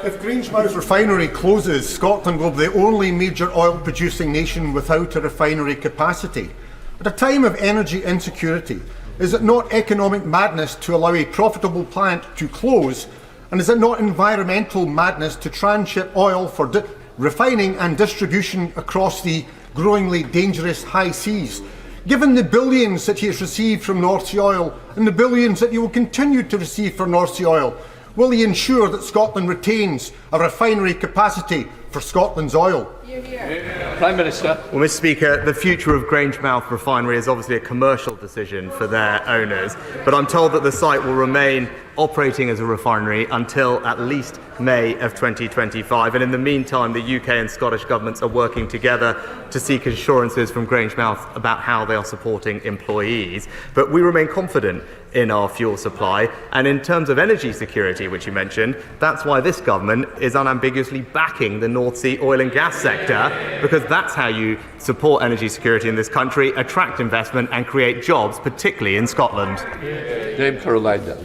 Speaker 8: If Grangemouth refinery closes, Scotland will be the only major oil-producing nation without a refinery capacity. At a time of energy insecurity, is it not economic madness to allow a profitable plant to close? And is it not environmental madness to transship oil for refining and distribution across the growingly dangerous high seas? Given the billions that he has received from North Sea oil and the billions that he will continue to receive from North Sea oil, will he ensure that Scotland retains a refinery capacity for Scotland's oil?
Speaker 2: Prime Minister.
Speaker 12: Well, Mr. Speaker, the future of Grangemouth refinery is obviously a commercial decision for their owners, but I'm told that the site will remain operating as a refinery until at least May of 2025. And in the meantime, the UK and Scottish governments are working together to seek assurances from Grangemouth about how they are supporting employees. But we remain confident in our fuel supply. And in terms of energy security, which you mentioned, that's why this government is unambiguously backing the North Sea oil and gas sector, because that's how you support energy security in this country, attract investment and create jobs, particularly in Scotland.
Speaker 2: Dame Caroline Dell.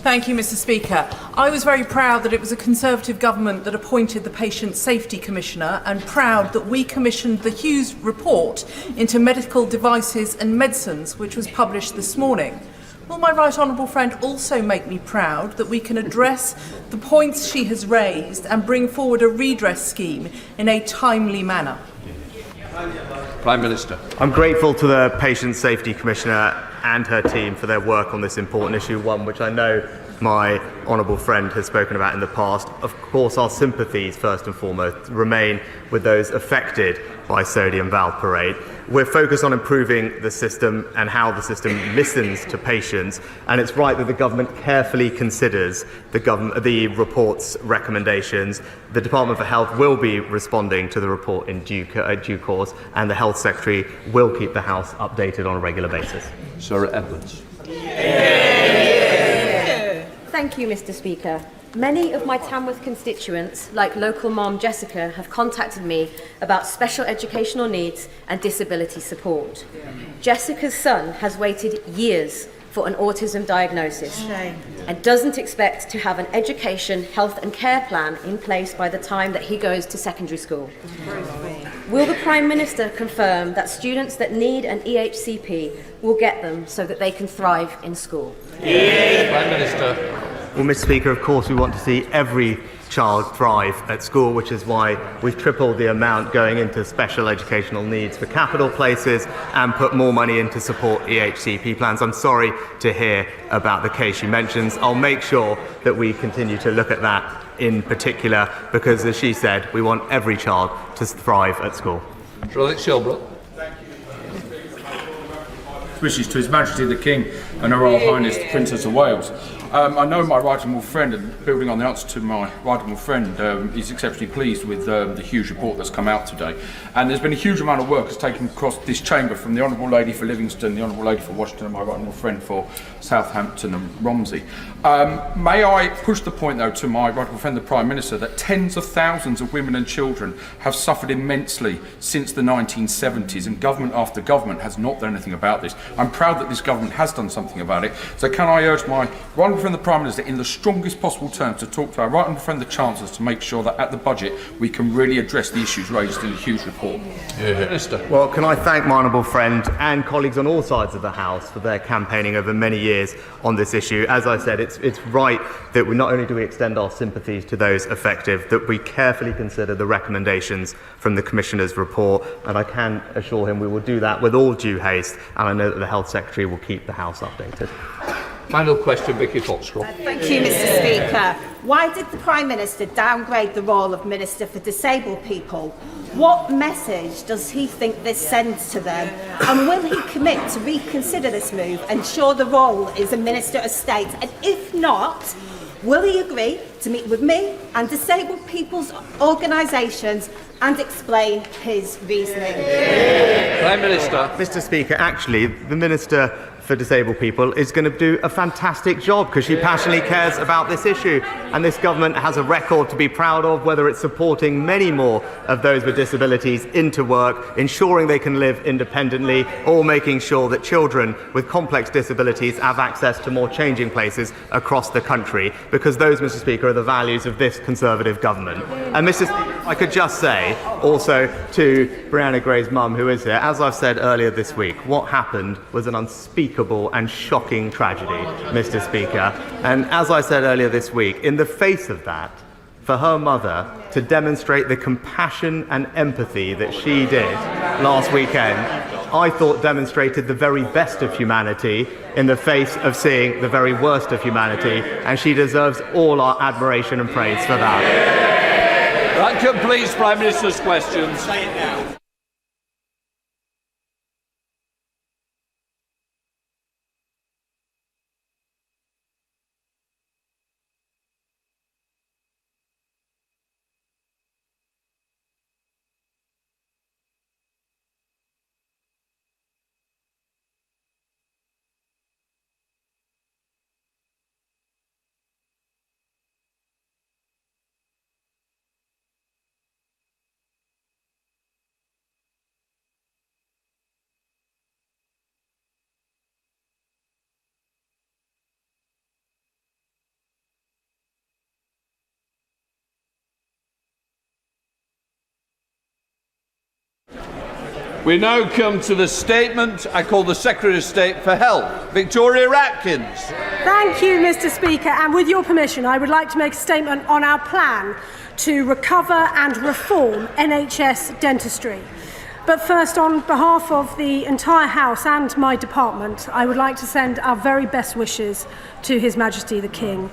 Speaker 9: Thank you, Mr. Speaker. I was very proud that it was a Conservative government that appointed the Patient Safety Commissioner, and proud that we commissioned the Hughes report into medical devices and medicines, which was published this morning. Will my right honourable friend also make me proud that we can address the points she has raised and bring forward a redress scheme in a timely manner?
Speaker 2: Prime Minister.
Speaker 12: I'm grateful to the Patient Safety Commissioner and her team for their work on this important issue, one which I know my honourable friend has spoken about in the past. Of course, our sympathies, first and foremost, remain with those affected by sodium valproate. We're focused on improving the system and how the system listens to patients, and it's right that the government carefully considers the report's recommendations. The Department for Health will be responding to the report in due course, and the Health Secretary will keep the House updated on a regular basis.
Speaker 2: Sarah Edwards.
Speaker 10: Thank you, Mr. Speaker. Many of my Tamworth constituents, like local mom Jessica, have contacted me about special educational needs and disability support. Jessica's son has waited years for an autism diagnosis and doesn't expect to have an education, health and care plan in place by the time that he goes to secondary school. Will the Prime Minister confirm that students that need an EHCP will get them so that they can thrive in school?
Speaker 2: Prime Minister.
Speaker 12: Well, Mr. Speaker, of course we want to see every child thrive at school, which is why we've tripled the amount going into special educational needs for capital places and put more money in to support EHCP plans. I'm sorry to hear about the case you mentions. I'll make sure that we continue to look at that in particular, because as she said, we want every child to thrive at school.
Speaker 2: Charlotte Shelbrooke.
Speaker 25: Wishes to His Majesty the King and Her Royal Highness the Princess of Wales.
Speaker 1: I know my right honourable friend, and building on the answer to my right honourable friend, is exceptionally pleased with the huge report that's come out today. And there's been a huge amount of work that's taken across this chamber, from the Honourable Lady for Livingston, the Honourable Lady for Washington, and my right honourable friend for Southampton and Romsey. May I push the point, though, to my right honourable friend, the Prime Minister, that tens of thousands of women and children have suffered immensely since the 1970s, and government after government has not done anything about this. I'm proud that this government has done something about it. So can I urge my right honourable friend, the Prime Minister, in the strongest possible terms, to talk to our right honourable friend, the Chancellors, to make sure that at the budget we can really address the issues raised in the Hughes report.
Speaker 2: Minister.
Speaker 12: Well, can I thank my honourable friend and colleagues on all sides of the House for their campaigning over many years on this issue. As I said, it's right that we not only do we extend our sympathies to those affected, that we carefully consider the recommendations from the Commissioner's report, and I can assure him we will do that with all due haste, and I know that the Health Secretary will keep the House updated.
Speaker 2: Final question, Vicky Foxcroft.
Speaker 5: Thank you, Mr. Speaker. Why did the Prime Minister downgrade the role of Minister for Disabled People? What message does he think this sends to them? And will he commit to reconsider this move and ensure the role is a Minister of State? And if not, will he agree to meet with me and disabled people's organisations and explain his reasoning?
Speaker 2: Prime Minister.
Speaker 12: Mr. Speaker, actually, the Minister for Disabled People is going to do a fantastic job, because she passionately cares about this issue, and this government has a record to be proud of, whether it's supporting many more of those with disabilities into work, ensuring they can live independently, or making sure that children with complex disabilities have access to more changing places across the country, because those, Mr. Speaker, are the values of this Conservative government. And Mr. Speaker, I could just say also to Brianna Gray's mum, who is here, as I've said earlier this week, what happened was an unspeakable and shocking tragedy, Mr. Speaker. And as I said earlier this week, in the face of that, for her mother to demonstrate the compassion and empathy that she did last weekend, I thought demonstrated the very best of humanity in the face of seeing the very worst of humanity, and she deserves all our admiration and praise for that.
Speaker 2: That completes Prime Minister's questions. We now come to the statement. I call the Secretary of State for Health, Victoria Atkins.
Speaker 13: Thank you, Mr. Speaker. And with your permission, I would like to make a statement on our plan to recover and reform NHS dentistry. But first, on behalf of the entire House and my department, I would like to send our very best wishes to His Majesty the King.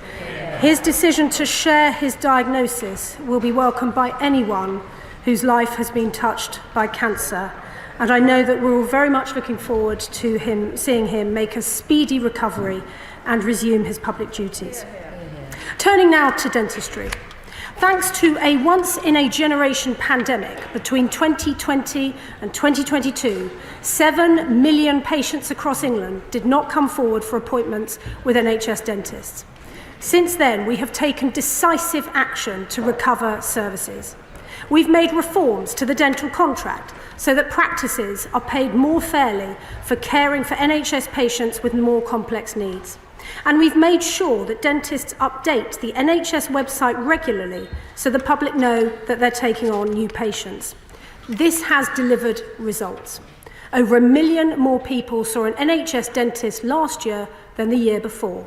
Speaker 13: His decision to share his diagnosis will be welcomed by anyone whose life has been touched by cancer. And I know that we're all very much looking forward to seeing him make a speedy recovery and resume his public duties. Turning now to dentistry. Thanks to a once-in-a-generation pandemic between 2020 and 2022, 7 million patients across England did not come forward for appointments with NHS dentists. Since then, we have taken decisive action to recover services. We've made reforms to the dental contract so that practices are paid more fairly for caring for NHS patients with more complex needs. And we've made sure that dentists update the NHS website regularly so the public know that they're taking on new patients. This has delivered results. Over 1 million more people saw an NHS dentist last year than the year before.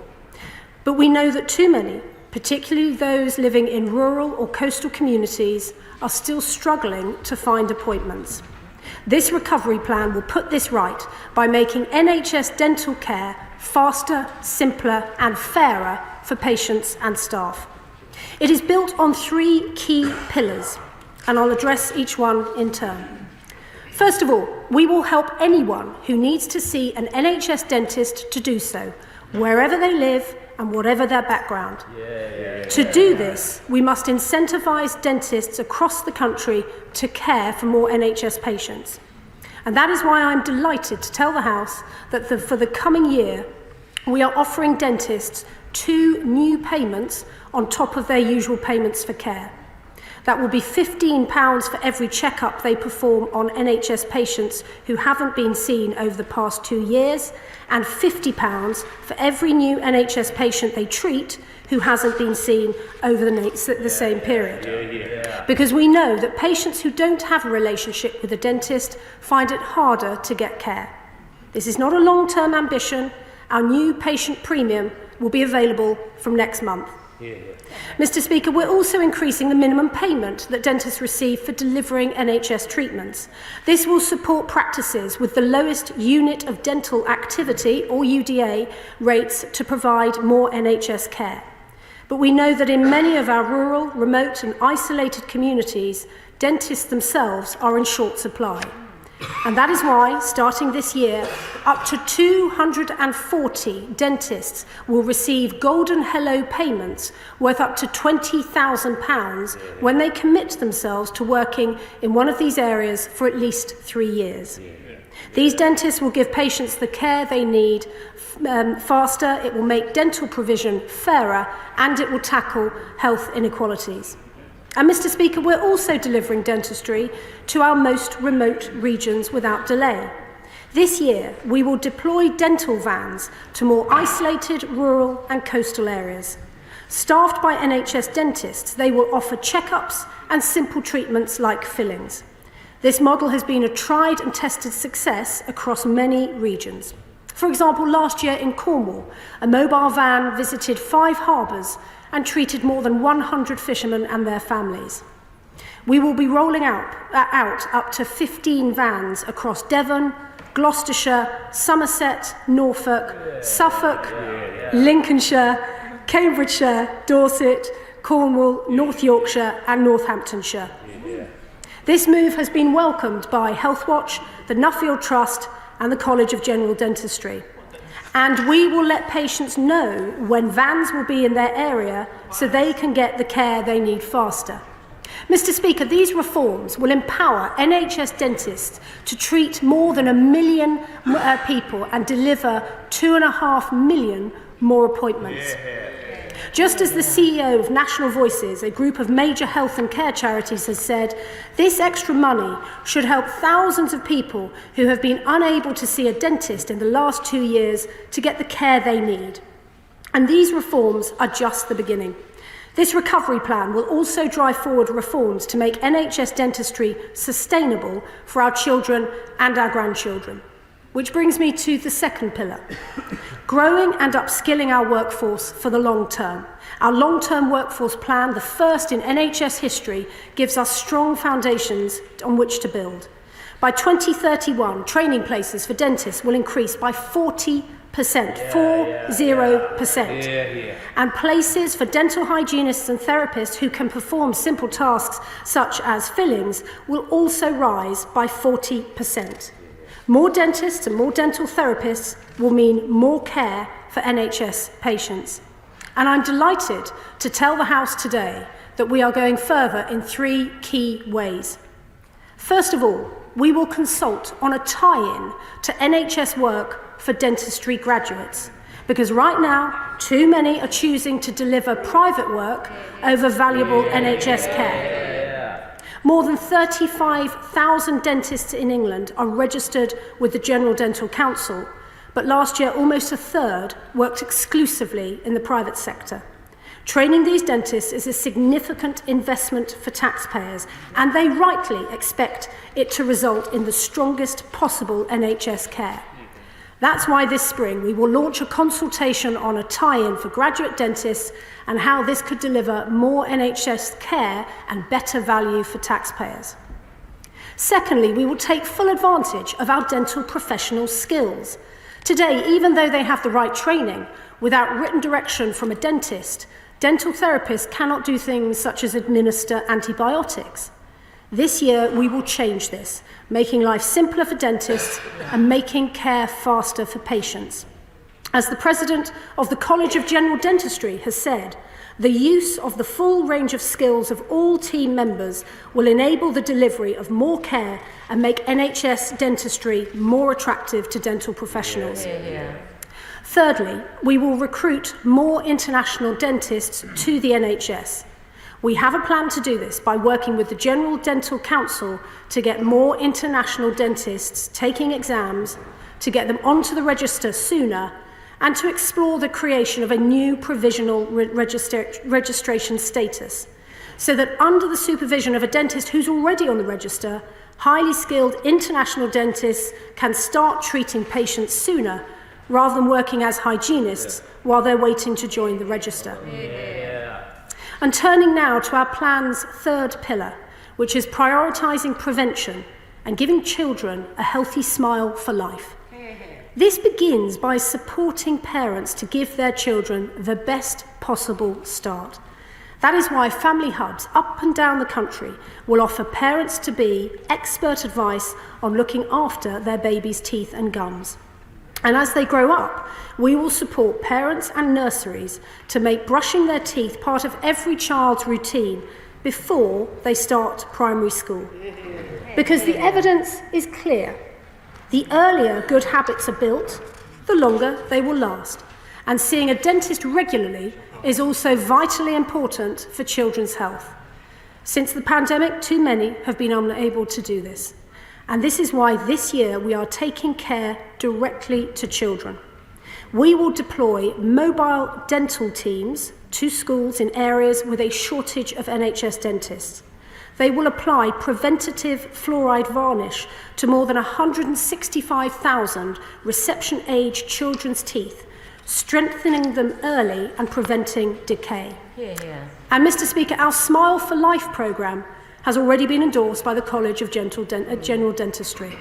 Speaker 13: But we know that too many, particularly those living in rural or coastal communities, are still struggling to find appointments. This recovery plan will put this right by making NHS dental care faster, simpler and fairer for patients and staff. It is built on 3 key pillars, and I'll address each one in turn. First of all, we will help anyone who needs to see an NHS dentist to do so, wherever they live and whatever their background. To do this, we must incentivise dentists across the country to care for more NHS patients. And that is why I'm delighted to tell the House that for the coming year, we are offering dentists 2 new payments on top of their usual payments for care. That will be £15 for every checkup they perform on NHS patients who haven't been seen over the past 2 years, and £50 for every new NHS patient they treat who hasn't been seen over the same period. Because we know that patients who don't have a relationship with a dentist find it harder to get care. This is not a long-term ambition. Our new patient premium will be available from next month. Mr. Speaker, we're also increasing the minimum payment that dentists receive for delivering NHS treatments. This will support practices with the lowest unit of dental activity, or UDA, rates to provide more NHS care. But we know that in many of our rural, remote and isolated communities, dentists themselves are in short supply. And that is why, starting this year, up to 240 dentists will receive Golden Hello payments worth up to £20,000 when they commit themselves to working in one of these areas for at least 3 years. These dentists will give patients the care they need faster, it will make dental provision fairer, and it will tackle health inequalities. And Mr. Speaker, we're also delivering dentistry to our most remote regions without delay. This year, we will deploy dental vans to more isolated rural and coastal areas. Staffed by NHS dentists, they will offer checkups and simple treatments like fillings. This model has been a tried and tested success across many regions. For example, last year in Cornwall, a mobile van visited 5 harbours and treated more than 100 fishermen and their families. We will be rolling out up to 15 vans across Devon, Gloucestershire, Somerset, Norfolk, Suffolk, Lincolnshire, Cambridgeshire, Dorset, Cornwall, North Yorkshire and Northamptonshire. This move has been welcomed by Healthwatch, the Nuffield Trust and the College of General Dentistry. And we will let patients know when vans will be in their area so they can get the care they need faster. Mr. Speaker, these reforms will empower NHS dentists to treat more than 1 million people and deliver 2.5 million more appointments. Just as the CEO of National Voices, a group of major health and care charities, has said, this extra money should help thousands of people who have been unable to see a dentist in the last 2 years to get the care they need. And these reforms are just the beginning. This recovery plan will also drive forward reforms to make NHS dentistry sustainable for our children and our grandchildren. Which brings me to the second pillar, growing and upskilling our workforce for the long term. Our long-term workforce plan, the first in NHS history, gives us strong foundations on which to build. By 2031, training places for dentists will increase by 40%, 40%. And places for dental hygienists and therapists who can perform simple tasks such as fillings will also rise by 40%. More dentists and more dental therapists will mean more care for NHS patients. And I'm delighted to tell the House today that we are going further in 3 key ways. First of all, we will consult on a tie-in to NHS work for dentistry graduates, because right now, too many are choosing to deliver private work over valuable NHS care. More than 35,000 dentists in England are registered with the General Dental Council, but last year almost a third worked exclusively in the private sector. Training these dentists is a significant investment for taxpayers, and they rightly expect it to result in the strongest possible NHS care. That's why this spring we will launch a consultation on a tie-in for graduate dentists and how this could deliver more NHS care and better value for taxpayers. Secondly, we will take full advantage of our dental professional skills. Today, even though they have the right training, without written direction from a dentist, dental therapists cannot do things such as administer antibiotics. This year, we will change this, making life simpler for dentists and making care faster for patients. As the President of the College of General Dentistry has said, the use of the full range of skills of all team members will enable the delivery of more care and make NHS dentistry more attractive to dental professionals. Thirdly, we will recruit more international dentists to the NHS. We have a plan to do this by working with the General Dental Council to get more international dentists taking exams, to get them onto the register sooner, and to explore the creation of a new provisional registration status, so that under the supervision of a dentist who's already on the register, highly skilled international dentists can start treating patients sooner, rather than working as hygienists while they're waiting to join the register. And turning now to our plan's third pillar, which is prioritising prevention and giving children a healthy smile for life. This begins by supporting parents to give their children the best possible start. That is why family hubs up and down the country will offer parents-to-be expert advice on looking after their baby's teeth and gums. And as they grow up, we will support parents and nurseries to make brushing their teeth part of every child's routine before they start primary school. Because the evidence is clear. The earlier good habits are built, the longer they will last. And seeing a dentist regularly is also vitally important for children's health. Since the pandemic, too many have been unable to do this. And this is why this year we are taking care directly to children. We will deploy mobile dental teams to schools in areas with a shortage of NHS dentists. They will apply preventative fluoride varnish to more than 165,000 reception-age children's teeth, strengthening them early and preventing decay. And Mr. Speaker, our Smile for Life programme has already been endorsed by the College of General Dentistry.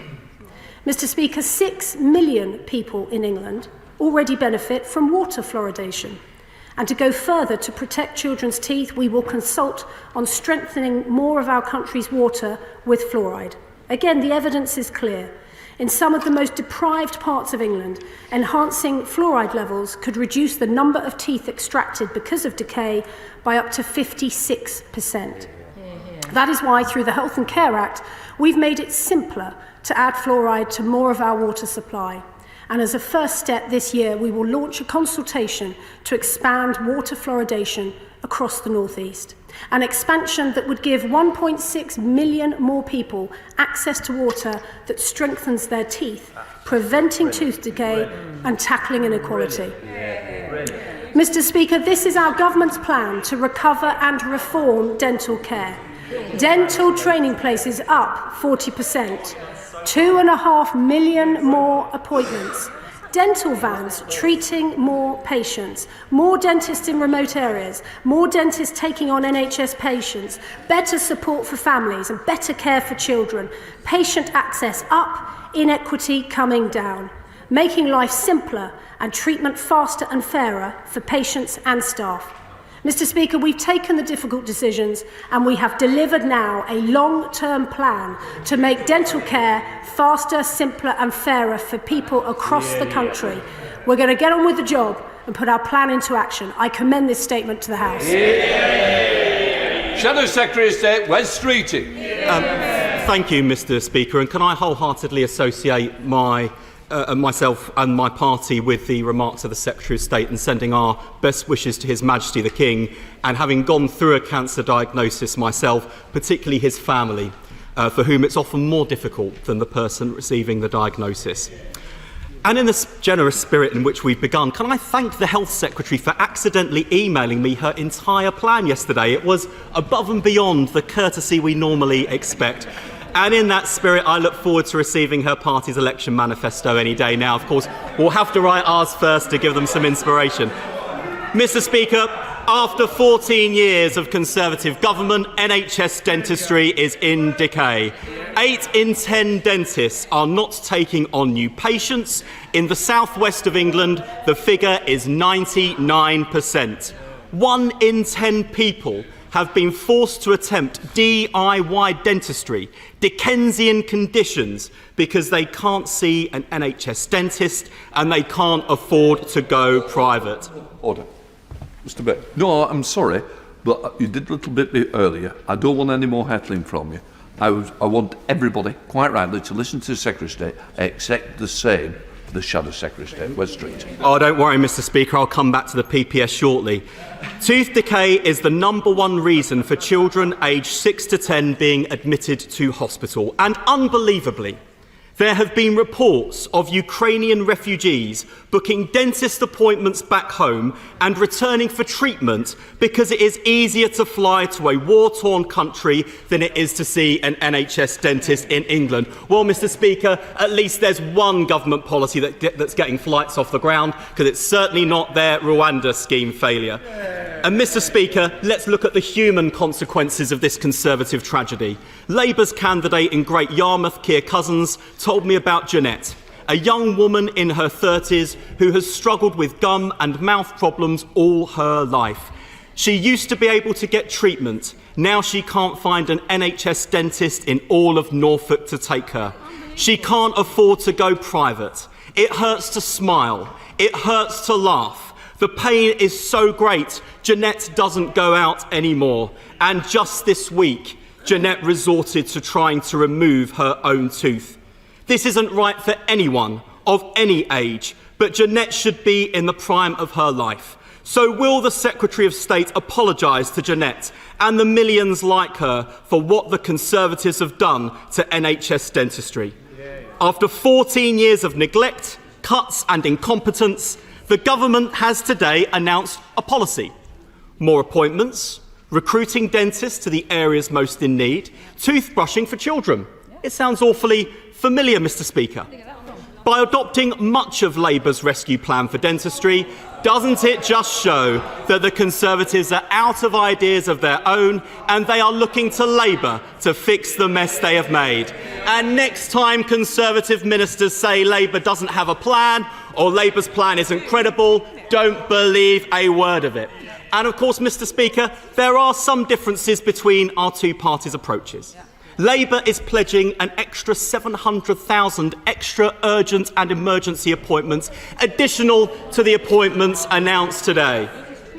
Speaker 13: Mr. Speaker, 6 million people in England already benefit from water fluoridation. And to go further to protect children's teeth, we will consult on strengthening more of our country's water with fluoride. Again, the evidence is clear. In some of the most deprived parts of England, enhancing fluoride levels could reduce the number of teeth extracted because of decay by up to 56%. That is why, through the Health and Care Act, we've made it simpler to add fluoride to more of our water supply. And as a first step this year, we will launch a consultation to expand water fluoridation across the North East. An expansion that would give 1.6 million more people access to water that strengthens their teeth, preventing tooth decay and tackling inequality. Mr. Speaker, this is our government's plan to recover and reform dental care. Dental training places up 40%. 2.5 million more appointments, dental vans treating more patients, more dentists in remote areas, more dentists taking on NHS patients, better support for families and better care for children, patient access up, inequity coming down, making life simpler and treatment faster and fairer for patients and staff. Mr. Speaker, we've taken the difficult decisions and we have delivered now a long-term plan to make dental care faster, simpler and fairer for people across the country. We're going to get on with the job and put our plan into action. I commend this statement to the House.
Speaker 2: Shadow Secretary of State, Wes Streeting.
Speaker 14: Thank you, Mr. Speaker, and can I wholeheartedly associate myself and my party with the remarks of the Secretary of State and sending our best wishes to His Majesty the King, and having gone through a cancer diagnosis myself, particularly his family, for whom it's often more difficult than the person receiving the diagnosis. And in the generous spirit in which we've begun, can I thank the Health Secretary for accidentally emailing me her entire plan yesterday? It was above and beyond the courtesy we normally expect. And in that spirit, I look forward to receiving her party's election manifesto any day now. Of course, we'll have to write ours first to give them some inspiration. Mr. Speaker, after 14 years of Conservative government, NHS dentistry is in decay. 8 in 10 dentists are not taking on new patients. In the southwest of England, the figure is 99%. 1 in 10 people have been forced to attempt DIY dentistry, Dickensian conditions, because they can't see an NHS dentist and they can't afford to go private.
Speaker 2: Order. Mr. Beck. No, I'm sorry, but you did a little bit earlier. I don't want any more haggling from you. I want everybody, quite rightly, to listen to the Secretary of State, except the same for the Shadow Secretary of State, West Street.
Speaker 14: Oh, don't worry, Mr. Speaker, I'll come back to the PPS shortly. Tooth decay is the #1 reason for children aged 6 to 10 being admitted to hospital. And unbelievably, there have been reports of Ukrainian refugees booking dentist appointments back home and returning for treatment because it is easier to fly to a war-torn country than it is to see an NHS dentist in England. Well, Mr. Speaker, at least there's one government policy that's getting flights off the ground, because it's certainly not their Rwanda scheme failure. And Mr. Speaker, let's look at the human consequences of this Conservative tragedy. Labour's candidate in Great Yarmouth, Keir Cousins, told me about Jeanette, a young woman in her 30s who has struggled with gum and mouth problems all her life. She used to be able to get treatment. Now she can't find an NHS dentist in all of Norfolk to take her. She can't afford to go private. It hurts to smile. It hurts to laugh. The pain is so great, Jeanette doesn't go out anymore. And just this week, Jeanette resorted to trying to remove her own tooth. This isn't right for anyone of any age, but Jeanette should be in the prime of her life. So will the Secretary of State apologise to Jeanette and the millions like her for what the Conservatives have done to NHS dentistry? After 14 years of neglect, cuts and incompetence, the government has today announced a policy. More appointments, recruiting dentists to the areas most in need, toothbrushing for children. It sounds awfully familiar, Mr. Speaker. By adopting much of Labour's rescue plan for dentistry, doesn't it just show that the Conservatives are out of ideas of their own and they are looking to Labour to fix the mess they have made? And next time Conservative ministers say Labour doesn't have a plan or Labour's plan isn't credible, don't believe a word of it. And of course, Mr. Speaker, there are some differences between our two parties' approaches. Labour is pledging an extra 700,000 extra urgent and emergency appointments, additional to the appointments announced today.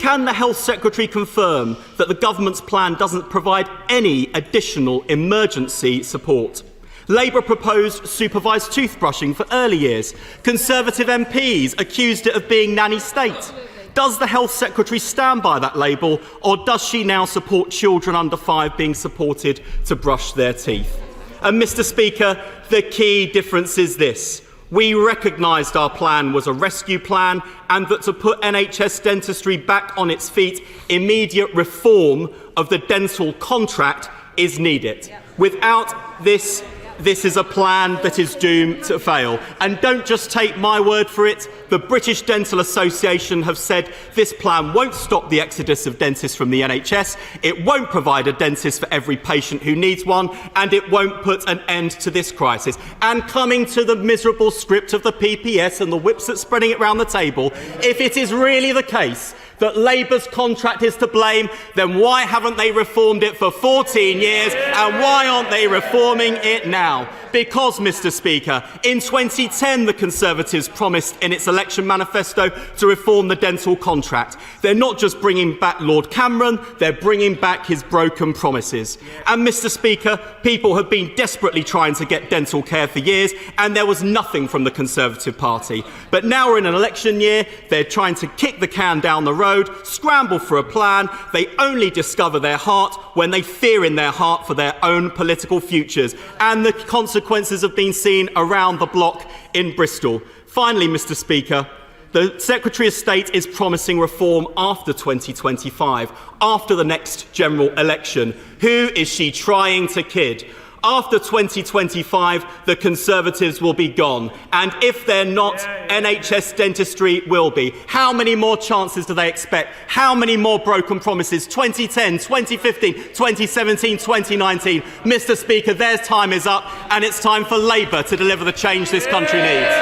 Speaker 14: Can the Health Secretary confirm that the government's plan doesn't provide any additional emergency support? Labour proposed supervised toothbrushing for early years. Conservative MPs accused it of being nanny state. Does the Health Secretary stand by that label, or does she now support children under 5 being supported to brush their teeth? And Mr. Speaker, the key difference is this. We recognised our plan was a rescue plan and that to put NHS dentistry back on its feet, immediate reform of the dental contract is needed. Without this is a plan that is doomed to fail. And don't just take my word for it. The British Dental Association have said this plan won't stop the exodus of dentists from the NHS, it won't provide a dentist for every patient who needs one, and it won't put an end to this crisis. And coming to the miserable script of the PPS and the whips that's spreading it round the table, if it is really the case that Labour's contract is to blame, then why haven't they reformed it for 14 years and why aren't they reforming it now? Because, Mr. Speaker, in 2010 the Conservatives promised in its election manifesto to reform the dental contract. They're not just bringing back Lord Cameron, they're bringing back his broken promises. And, Mr. Speaker, people have been desperately trying to get dental care for years and there was nothing from the Conservative Party. But now we're in an election year, they're trying to kick the can down the road, scramble for a plan. They only discover their heart when they fear in their heart for their own political futures. And the consequences have been seen around the block in Bristol. Finally, Mr. Speaker, the Secretary of State is promising reform after 2025, after the next general election. Who is she trying to kid? After 2025, the Conservatives will be gone. And if they're not, NHS dentistry will be. How many more chances do they expect? How many more broken promises? 2010, 2015, 2017, 2019. Mr. Speaker, their time is up, and it's time for Labour to deliver the change this country needs.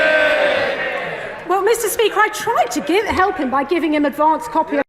Speaker 13: Well, Mr. Speaker, I tried to help him by giving him advance copy of